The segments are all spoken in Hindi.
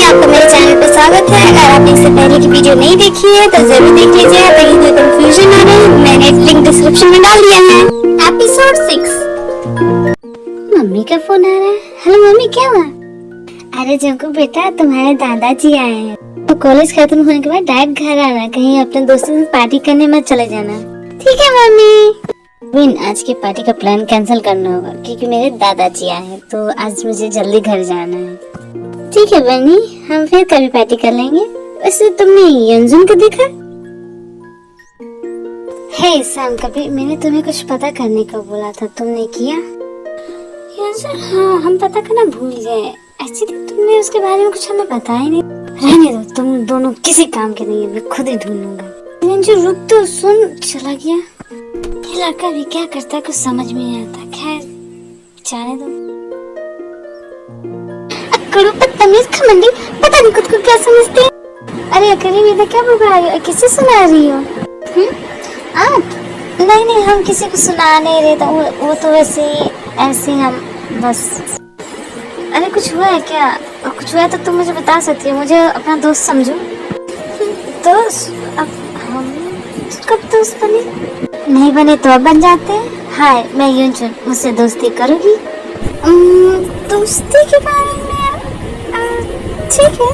आपका मेरे चैनल पर स्वागत है। अगर आपने इससे पहले की वीडियो नहीं देखी है तो जरूर देख लीजिए, ताकि कोई कंफ्यूजन ना रहे। मैंने लिंक डिस्क्रिप्शन में डाल दिया है। एपिसोड 6। मम्मी का फोन आ रहा है। हेलो मम्मी, क्या हुआ? अरे जंकू बेटा, तुम्हारे दादाजी आए हैं तो कॉलेज खत्म होने के बाद डायरेक्ट घर आना, कहीं अपने दोस्तों से पार्टी करने मत चले जाना। ठीक है मम्मी। आज की पार्टी का प्लान कैंसिल करना होगा क्योंकि मेरे दादाजी आए हैं, तो आज मुझे जल्दी घर जाना है। ठीक है बनी, हम फिर कभी पार्टी कर लेंगे। वैसे तुमने यंजुन को देखा? हे सैम, कभी मैंने तुम्हें कुछ पता करने को बोला था, तुमने किया? यंजुन, हाँ हम पता करना भूल गए। एक्चुअली तुमने उसके बारे में कुछ हमें बताया नहीं। रहने दो, तुम दोनों किसी काम के नहीं है, मैं खुद ही ढूंढूंगा। यंजुन रुक तो, सुन, चला गया। ये लड़का भी क्या करता है कुछ समझ में नहीं आता। खैर जाने दो। तमीज खमंडी, पता नहीं खुद को क्या समझते हैं। अरे अकेले में क्या बता रही हो? किसे सुना रही हो? आप? नहीं, हम किसी को सुना नहीं रहे। तो वो तो वैसे ऐसे हम बस। अरे कुछ हुआ है क्या? कुछ हुआ है तो तुम मुझे बता सकती हो, मुझे अपना दोस्त समझो। दोस्त? अब हम कब दोस्त बने? नहीं बने तो अब बन जाते हैं। हाय, मैं युनचुन, मुझसे दोस्ती करोगी? दोस्ती के बारे में ठीक है,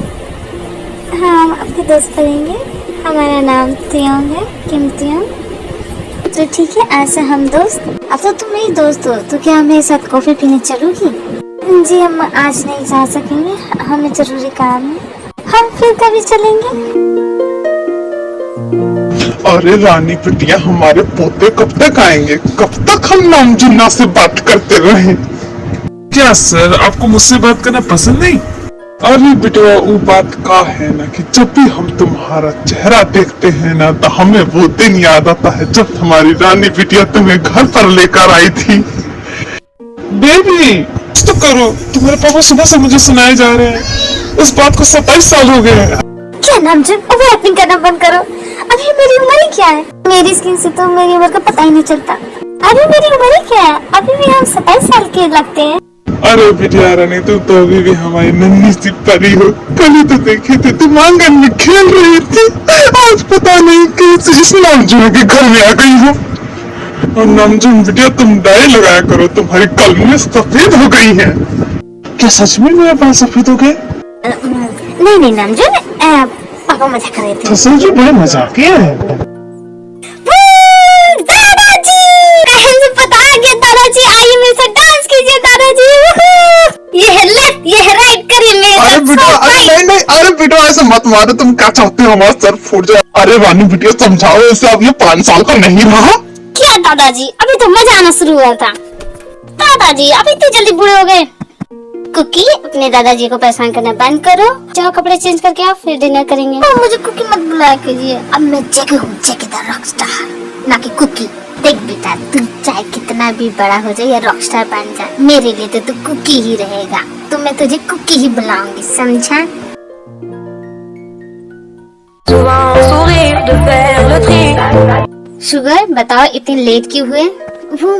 हाँ हम अपने दोस्त बनेंगे। हमारा नाम तियोंग है, किम तियोंग। तो ठीक है, आज से हम दोस्त। अब तो तुम मेरी दोस्त हो, तो क्या मेरे साथ कॉफी पीने चलोगी? जी हम आज नहीं जा सकेंगे, हमें जरूरी काम है। हम फिर कभी चलेंगे। अरे रानी बिटिया, हमारे पोते कब तक आएंगे? कब तक हम नामजुन्ना से बात करते रहे? क्या सर, आपको मुझसे बात करना पसंद नहीं? अरे बेटा, वो बात का है ना कि जब भी हम तुम्हारा चेहरा देखते हैं ना, तो हमें वो दिन याद आता है जब हमारी रानी बिटिया तुम्हें घर पर लेकर आई थी। बेबी कुछ तो करो, तुम्हारे पापा सुबह से मुझे सुनाए जा रहे हैं। इस बात को 27 साल हो गए हैं। क्या नामजुन, ओवर एक्टिंग करना बंद करो। अभी मेरी उम्र ही क्या है? मेरी स्किन से तो मेरी उम्र का पता ही नहीं चलता। अभी मेरी उम्र ही क्या है? अभी भी हम 27 साल के लगते हैं। अरे बिटिया रानी, तुम तो अभी भी हमारी नन्ही सी परी हो। कल ही तो देखे थे तुम आंगन में खेल रही थी, आज पता नहीं कैसे इस नामजुन के घर में आ गई हो। और नामजुन बिटिया, तुम डाई लगाया करो, तुम्हारी कलमें सफेद हो गई हैं। क्या सच में मेरे बाल सफेद हो गए? नहीं नामजुन, पापा मजाक कर रहे थे। तो समझो, बड़े मजाकिया है। दादाजी आइए, मेरे साथ डांस कीजिए। दादाजी ये है लेफ्ट, ये है राइट, करिए मेरे साथ। अरे बेटा, नहीं, अरे बेटा ऐसे मत मारो। तुम क्या चाहते हो, हमारा सर फूट जाए? अरे रानी बिटिया समझाओ इसे, अब ये 5 साल का नहीं रहा। क्या दादाजी, अभी तो मजा आना शुरू हुआ था। दादाजी अब इतनी जल्दी बूढ़े हो गए। कुकी, अपने दादाजी को परेशान करना बंद करो। जाओ कपड़े चेंज करके आओ, फिर डिनर करेंगे। मुझे कुकी मत बुलाया कीजिए। अब मैं जगह हूँ, जगह रॉकस्टार, ना कि कुकी। देख बेटा, तू चाहे कितना भी बड़ा हो जाए या रॉकस्टार बन जाए, मेरे लिए तो तू कुकी ही रहेगा। तो मैं तुझे कुकी ही बुलाऊंगी, समझा? शुगर, बताओ इतनी लेट क्यों हुए? वो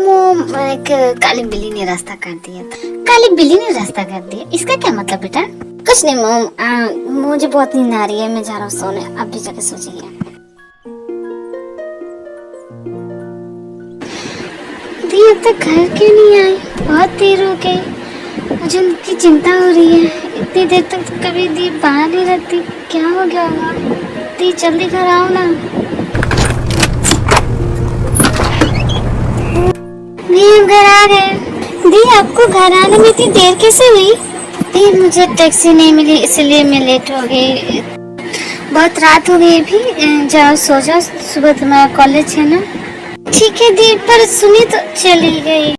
एक काली बिल्ली ने रास्ता काट दिया। काली बिल्ली ने रास्ता काट दिया, इसका क्या मतलब बेटा? कुछ नहीं मोम, मुझे बहुत नींद आ रही है, मैं जा रहा हूँ सोने। अब भी जाके सो जाइए। दी अब तक घर क्यों नहीं आई? बहुत देर हो गई। मुझे उनकी चिंता हो रही है। इतनी देर तक तो कभी दी बाहर नहीं रहती। क्या हो गया होगा? दी जल्दी घर आओ ना। दी हम घर आ गए। दी आपको घर आने में इतनी देर कैसे हुई? दी मुझे टैक्सी नहीं मिली, इसलिए मैं लेट हो गई। बहुत रात हो गई भी। जाओ सो जाओ, सुबह तुम्हारा कॉलेज है ना। ठीक है दी, पर सुनी तो चली गई।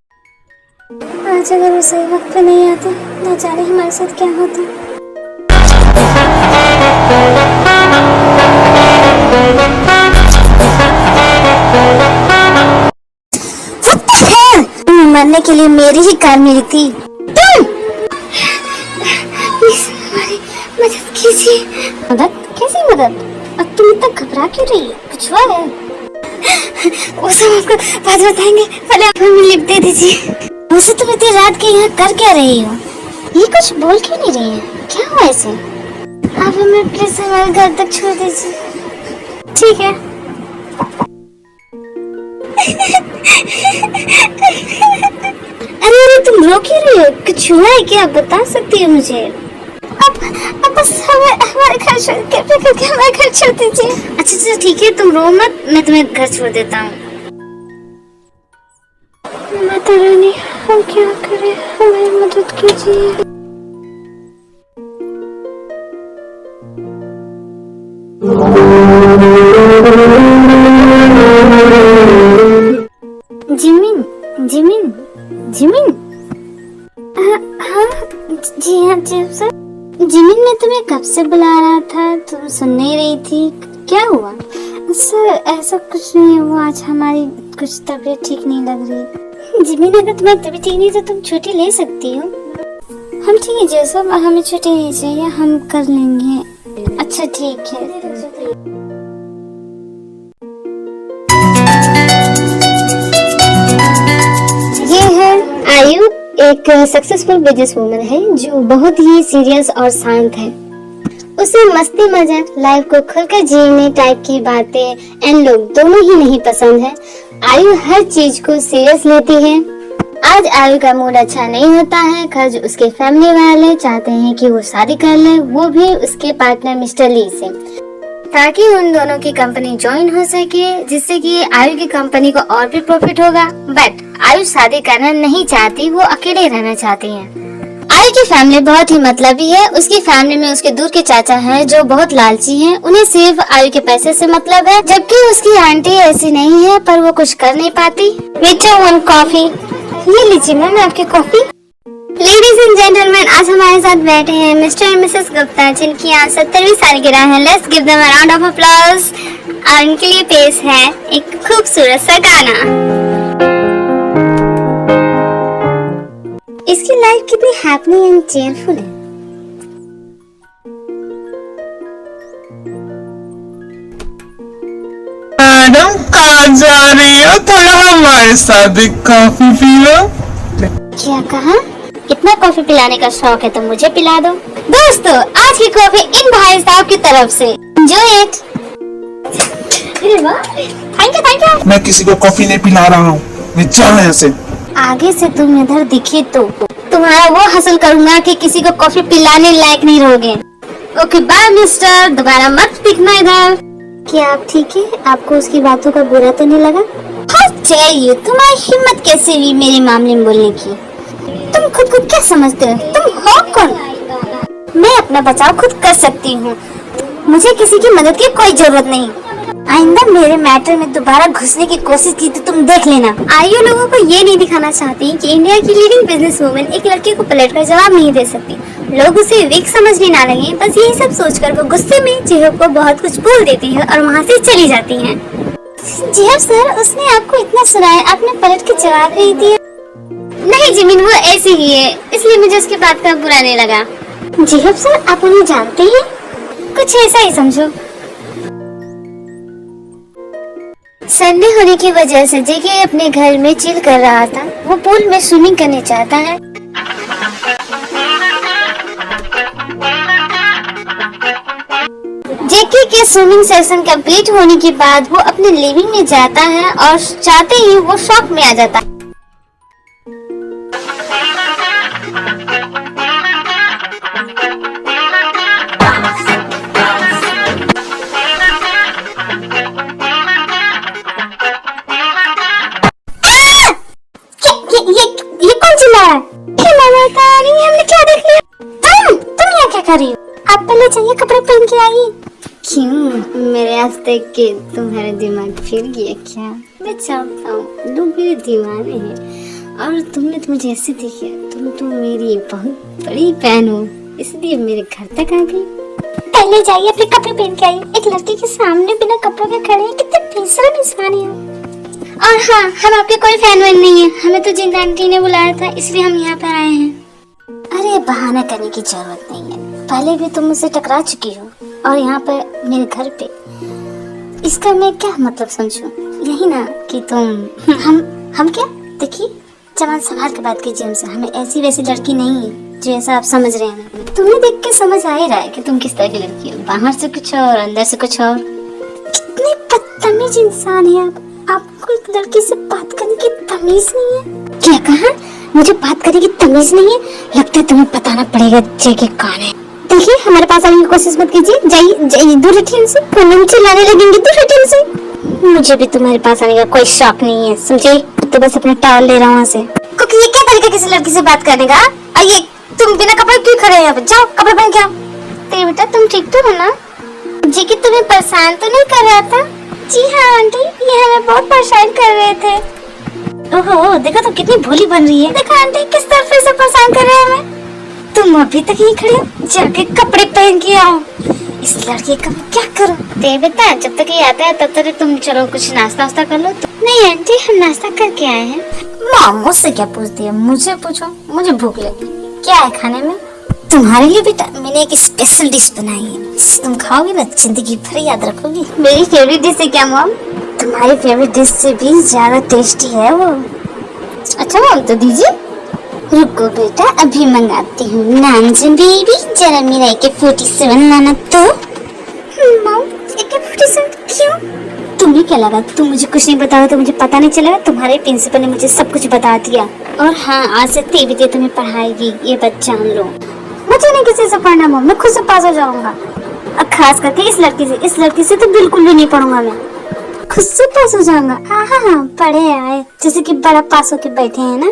आज अगर वो सही वक्त पे नहीं आते, ना जाने हमारे साथ क्या होता। मरने के लिए मेरी ही कार मिली थी। तुम हमारी मदद कीजिए। मदद? कैसी मदद? अब तुम इतना घबरा क्यों रही हो? कुछ हुआ है? वो सब आपको बाद बताएंगे, पहले आप हमें लिफ्ट दे दीजिए। मुझसे तुम इतनी रात के यहाँ कर क्या रही हो? ये कुछ बोल क्यों नहीं रही है? क्या हुआ ऐसे? आप हमें प्लीज हमारे घर तक छोड़ दीजिए। ठीक है। अरे तुम रो क्यों रही हो? कुछ हुआ है क्या? बता सकती हो मुझे? अब बस हमारे घर करके हमारे घर छोड़ दीजिए। अच्छा ठीक है, तुम रो मत, मैं तुम्हें घर छोड़ देता हूँ। माता रानी, हम क्या करें? हमारी मदद कीजिए। Jimin, Jimin, Jimin. हाँ, जी हाँ जी सर। जिमिन, मैं तुम्हें कब से बुला रहा था, तुम सुन नहीं रही थी। क्या हुआ? सर ऐसा कुछ नहीं हुआ, आज हमारी कुछ तबीयत ठीक नहीं लग रही। जिमिन, अगर तुम्हारी तबीयत ठीक नहीं तो तुम छुट्टी ले सकती हो। हम ठीक है जोसेफ, हमें छुट्टी नहीं चाहिए, हम कर लेंगे। अच्छा ठीक है। ये है आयु, एक सक्सेसफुल बिजनेस वूमन है जो बहुत ही सीरियस और शांत है। उसे मस्ती मजाक, लाइफ को खुलकर जीने टाइप की बातें एंड लोग दोनों ही नहीं पसंद है। आयु हर चीज को सीरियस लेती है। आज आयु का मूड अच्छा नहीं होता है, खर्च उसके फैमिली वाले चाहते हैं कि वो शादी कर ले, वो भी उसके पार्टनर मिस्टर ली से, ताकि उन दोनों की कंपनी ज्वाइन हो सके, जिससे कि आयु की कंपनी को और भी प्रॉफिट होगा। बट आयु शादी करना नहीं चाहती, वो अकेले रहना चाहती है। आयु की फैमिली बहुत ही मतलबी है। उसकी फैमिली में उसके दूर के चाचा हैं जो बहुत लालची हैं। उन्हें सिर्फ आयु के पैसे से मतलब है, जबकि उसकी आंटी ऐसी नहीं है, पर वो कुछ कर नहीं पाती। Waiter, one coffee. ये लीजिए मैम आपकी कॉफी। लेडीज एंड जेंटलमैन, आज हमारे साथ बैठे हैं मिस्टर एंड मिसेस गुप्ता, जिनकी आज 70वीं सालगिरह है। Let's give them a round of applause. और इनके लिए पेश है एक खूबसूरत सा गाना। इसकी लाइफ कितनी हैप्पी एंड चेयरफुल है। मैडम कहाँ जा रही हो? थोड़ा हमारे साथ एक कॉफी पी लो। क्या कहा? इतना कॉफी पिलाने का शौक है तो मुझे पिला दो। दोस्तों, आज की कॉफी इन भाई साहब की तरफ से। Enjoy it. Thank you. मैं किसी को कॉफी नहीं पिला रहा हूँ, मैं जा यहाँ से। आगे से तुम इधर दिखे तो तुम्हारा वो हासिल करूंगा कि किसी को कॉफी पिलाने लायक नहीं रहोगे। ओके बाय मिस्टर, दोबारा मत दिखना इधर। क्या आप ठीक है? आपको उसकी बातों का बुरा तो नहीं लगा? हाँ चाहिए, तुम्हारी हिम्मत कैसे हुई मेरे मामले में बोलने की? तुम खुद को क्या समझते हो? तुम हो कौन? मैं अपना बचाव खुद कर सकती हूँ, मुझे किसी की मदद की कोई जरूरत नहीं। आइंदा मेरे मैटर में दोबारा घुसने की कोशिश की तो तुम देख लेना। आयु लोगों को ये नहीं दिखाना चाहती कि इंडिया की लीडिंग बिजनेस वूमेन एक लड़के को पलटकर जवाब नहीं दे सकती। लोग उसे वीक समझने ना लगे, बस यही सब सोचकर वो गुस्से में जिहब को बहुत कुछ बोल देती है और वहाँ से चली जाती है। जिहब सर, उसने आपको इतना सुनाया, आपने पलट के जवाब नहीं दिया? नहीं जिमिन, वो ऐसी ही है, इसलिए मुझे उसकी बात का बुरा नहीं लगा। जिहब सर, आप उन्हें जानते हैं? कुछ ऐसा ही समझो। संडे होने की वजह से जेके अपने घर में चिल कर रहा था। वो पूल में स्विमिंग करने चाहता है। जेके के स्विमिंग सेशन कंप्लीट होने के बाद वो अपने लिविंग में जाता है और चाहते ही वो शॉक में आ जाता है। ये कौन चिल्ला रहा है? हमने क्या देख लिया? तुम यहाँ क्या कर रही हो? आप पहले चाहिए कपड़े पहन के आई। क्यों? मेरे आज देख के तुम्हारा दिमाग फिर गया क्या? मैं चाहता हूँ, लोग मेरे दीवाने हैं और तुमने तो मुझे ऐसे देखा, तुम तो मेरी बहुत बड़ी फैन हो, इसलिए मेरे घर तक आ गई। पहले जाइए अपने कपड़े पहन के आई। एक लड़के के सामने बिना कपड़ों के खड़े हैं, कितने बेशरम इंसान है। और हाँ, हम आपके कोई फैन वैन नहीं है, हमें तो जिंदा आंटी ने बुलाया था, इसलिए हम यहाँ पर आए हैं। अरे बहाना करने की जरूरत नहीं है, पहले भी तुम मुझसे टकरा चुकी हो और यहाँ पर मेरे घर पे। इसका मैं क्या मतलब समझूं? यही ना कि तुम हम क्या? देखिए, जवान संभाल के बात कीजिए हमसे, हमें ऐसी वैसी लड़की नहीं है जैसा आप समझ रहे हैं। तुम्हें देख के समझ आ ही रहा है कि तुम किस तरह की लड़की हो, बाहर से कुछ और अंदर से कुछ और। कितने बदतमीज इंसान है आप। आपको एक लड़की से बात करने की तमीज नहीं है। क्या कहा? मुझे बात करने की तमीज नहीं है? लगता है तुम्हें बताना पड़ेगा जगह कौन है। देखिए, हमारे पास आने की कोशिश मत कीजिए। जाइए जाइए, दूर हटिए उनसे। फोन चिल्लाने लगेंगे, दूर हटिए उनसे। मुझे भी तुम्हारे पास आने का कोई शौक नहीं है, समझे? तो बस अपना टॉवल ले रहा हूँ वहाँ से। क्योंकि ये क्या तरीका किसी लड़की से बात करने का? आइए, तुम बिना कपड़े क्यों खड़े हैं यहाँ पे? जाओ कपड़े पहन के आओ। तेरे बेटा तुम ठीक तो हो ना? जी कि तुम्हें परेशान तो नहीं कर रहा था? जी हाँ आंटी, ये हमें बहुत परेशान कर रहे थे। ओहो, देखो तो कितनी भोली बन रही है। देखो आंटी किस तरह से परेशान कर रहे हैं हमें। तुम अभी तक यहीं खड़े हो? जाके कपड़े पहन के आओ। इस लड़के का मैं क्या करूं? ते बेटा, जब तक ये आता है तब तक तुम चलो कुछ नाश्ता वास्ता कर लो। नहीं आंटी, हम नाश्ता करके आए हैं। माँ मुझसे क्या पूछती है? मुझे पूछो, मुझे भूख लगी। क्या है खाने में? तुम्हारे लिए बेटा मैंने एक स्पेशल डिश बनाई है, जिसे तुम खाओगे ना जिंदगी भर याद रखोगी। मेरी फेवरेट डिश है क्या मॉम? तुम्हारी फेवरेट डिश से भी ज्यादा टेस्टी है वो। अच्छा मॉम, तो दीजिए। रुको बेटा, अभी मंगाती हूँ। नाम से बेबी, जरा मेरा AK-47 लाना तो। मॉम, AK-47 क्यों? तुम्हें क्या लगा तुम मुझे कुछ नहीं बताओ तो मुझे पता नहीं चलेगा? तुम्हारे प्रिंसिपल ने मुझे सब कुछ बता दिया। और हाँ, आज से तेविते तुम्हें पढ़ाएगी, ये बात जान लो। मुझे नहीं किसी से पढ़ना मॉम, मैं खुद से पास हो जाऊंगा। और खास करके इस लड़की से तो बिल्कुल भी नहीं पढ़ूंगा मैं। खुद से पास हो जाऊंगा। हाँ हाँ हाँ, पढ़े आए जैसे कि बड़ा पास होके बैठे हैं ना।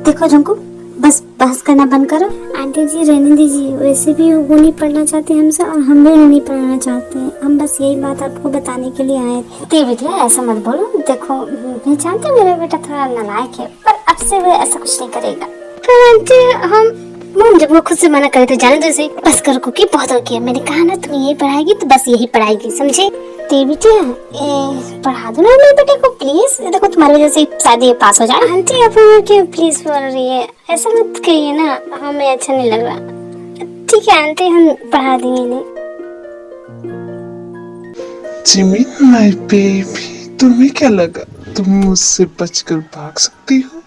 देखो झुमकू, बस बहस करना बंद करो। आंटी जी रहने दीजिए, वैसे भी वो नहीं पढ़ना चाहते हमसे और हम भी नहीं पढ़ना चाहते हैं। हम बस यही बात आपको बताने के लिए आए थे। बेटा ऐसा मत बोलो। देखो मैं जानती हूँ मेरा बेटा थोड़ा नालायक है, पर अब से वो ऐसा कुछ नहीं करेगा। पर आंटी हम मॉम जब वो खुद से मना करे तो जाने दो इसे। बस करो कुकी, बहुत हो गया। मैंने कहा ना तुम यही पढ़ाएगी तो बस यही पढ़ाएगी, समझे? बेटा पढ़ा दो ना मेरे बेटे को प्लीज। देखो तुम्हारी वजह से शायद पास हो जाए। आंटी आप हमें क्यों प्लीज बोल रही है? ऐसा मत कहिए ना, हमें अच्छा नहीं लग रहा। ठीक है आंटी, हम पढ़ा देंगे नहीं। जिमी माय बेबी, तुम्हें क्या लगा तुम मुझसे बचकर भाग सकती हो?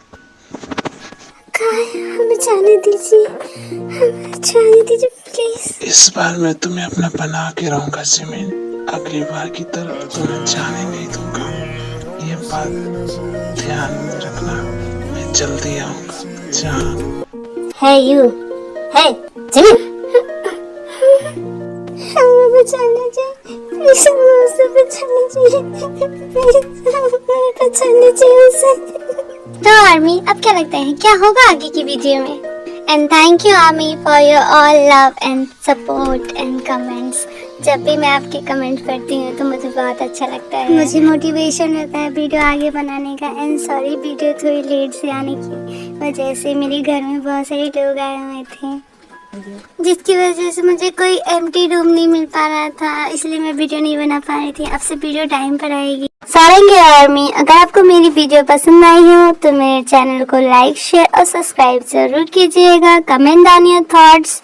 हमें जाने दीजिए, हमें जाने दीजिए प्लीज। इस बार मैं तुम्हें अपना बना के रहूंगा जिमी। अगली बार की तरह तुम्हें जाने नहीं दूंगा, ये बात ध्यान में रखना। मैं जल्दी आऊंगा जान। है यू है जिमी, हमें बचाने चाहिए प्लीज, हमें उसे बचाने चाहिए प्लीज, हमें बचाने चाहिए उसे। तो आर्मी, अब क्या लगता है क्या होगा आगे की वीडियो में? And thank you army for your all love and support and comments. जब भी मैं आपके कमेंट पढ़ती हूँ तो मुझे बहुत अच्छा लगता है, मुझे मोटिवेशन मिलता है वीडियो आगे बनाने का। एंड सॉरी वीडियो थोड़ी लेट से आने की वजह से, मेरे घर में बहुत सारे लोग आए हुए थे जिसकी वजह से मुझे कोई एम्प्टी रूम नहीं मिल पा रहा था, इसलिए मैं वीडियो नहीं बना पा रही थी। अब से वीडियो टाइम पर आएगी। सारंगी आर्मी, अगर आपको मेरी वीडियो पसंद आई हो तो मेरे चैनल को लाइक शेयर और सब्सक्राइब जरूर कीजिएगा। Comment down your thoughts.